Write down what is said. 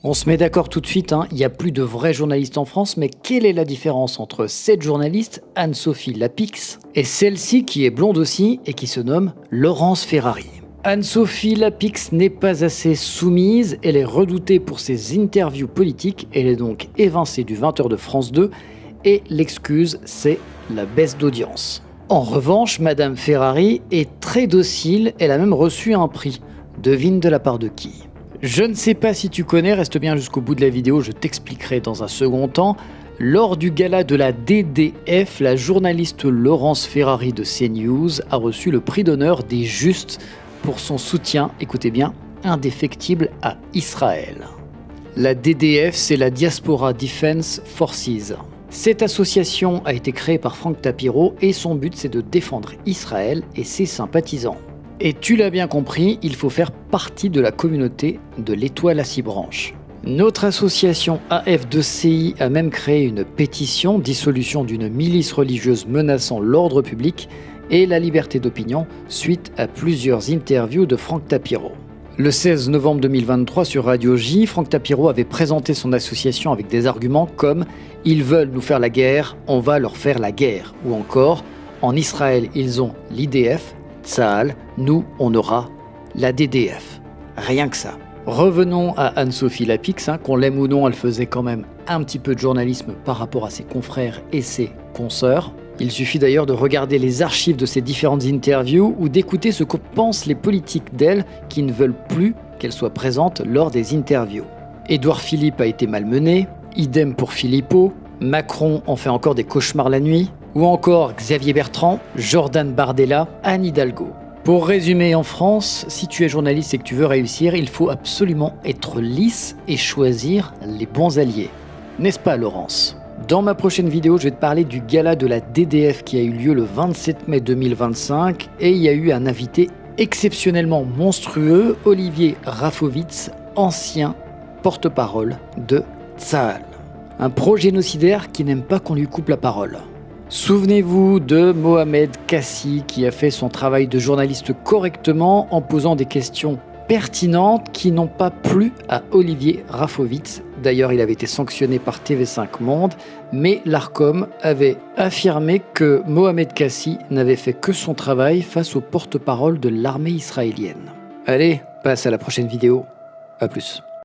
On se met d'accord tout de suite, il n'y a plus de vrais journalistes en France, mais quelle est la différence entre cette journaliste, Anne-Sophie Lapix, et celle-ci qui est blonde aussi et qui se nomme Laurence Ferrari? Anne-Sophie Lapix n'est pas assez soumise, elle est redoutée pour ses interviews politiques, elle est donc évincée du 20h de France 2, et l'excuse, c'est la baisse d'audience. En revanche, Madame Ferrari est très docile, elle a même reçu un prix. Devine de la part de qui? Je ne sais pas si tu connais, reste bien jusqu'au bout de la vidéo, je t'expliquerai dans un second temps. Lors du gala de la DDF, la journaliste Laurence Ferrari de CNews a reçu le prix d'honneur des Justes pour son soutien, écoutez bien, indéfectible à Israël. La DDF, c'est la Diaspora Defense Forces. Cette association a été créée par Franck Tapiro et son but c'est de défendre Israël et ses sympathisants. Et tu l'as bien compris, il faut faire partie de la communauté de l'étoile à 6 branches. Notre association AF2CI a même créé une pétition dissolution d'une milice religieuse menaçant l'ordre public et la liberté d'opinion suite à plusieurs interviews de Franck Tapiro. Le 16 novembre 2023 sur Radio J, Franck Tapiro avait présenté son association avec des arguments comme « Ils veulent nous faire la guerre, on va leur faire la guerre » ou encore « En Israël, ils ont l'IDF, Tsahal, nous, on aura la DDF. » Rien que ça. Revenons à Anne-Sophie Lapix, qu'on l'aime ou non, elle faisait quand même un petit peu de journalisme par rapport à ses confrères et ses consoeurs. Il suffit d'ailleurs de regarder les archives de ces différentes interviews ou d'écouter ce que pensent les politiques d'elle qui ne veulent plus qu'elle soit présente lors des interviews. Édouard Philippe a été malmené, idem pour Philippot, Macron en fait encore des cauchemars la nuit, ou encore Xavier Bertrand, Jordan Bardella, Anne Hidalgo. Pour résumer, en France, si tu es journaliste et que tu veux réussir, il faut absolument être lisse et choisir les bons alliés. N'est-ce pas, Laurence ? Dans ma prochaine vidéo, je vais te parler du gala de la DDF qui a eu lieu le 27 mai 2025 et il y a eu un invité exceptionnellement monstrueux, Olivier Rafovitz, ancien porte-parole de Tsahal. Un pro-génocidaire qui n'aime pas qu'on lui coupe la parole. Souvenez-vous de Mohamed Kassi qui a fait son travail de journaliste correctement en posant des questions pertinentes qui n'ont pas plu à Olivier Rafovitz. D'ailleurs, il avait été sanctionné par TV5 Monde, mais l'Arcom avait affirmé que Mohamed Kassi n'avait fait que son travail face au porte-parole de l'armée israélienne. Allez, passe à la prochaine vidéo. À plus.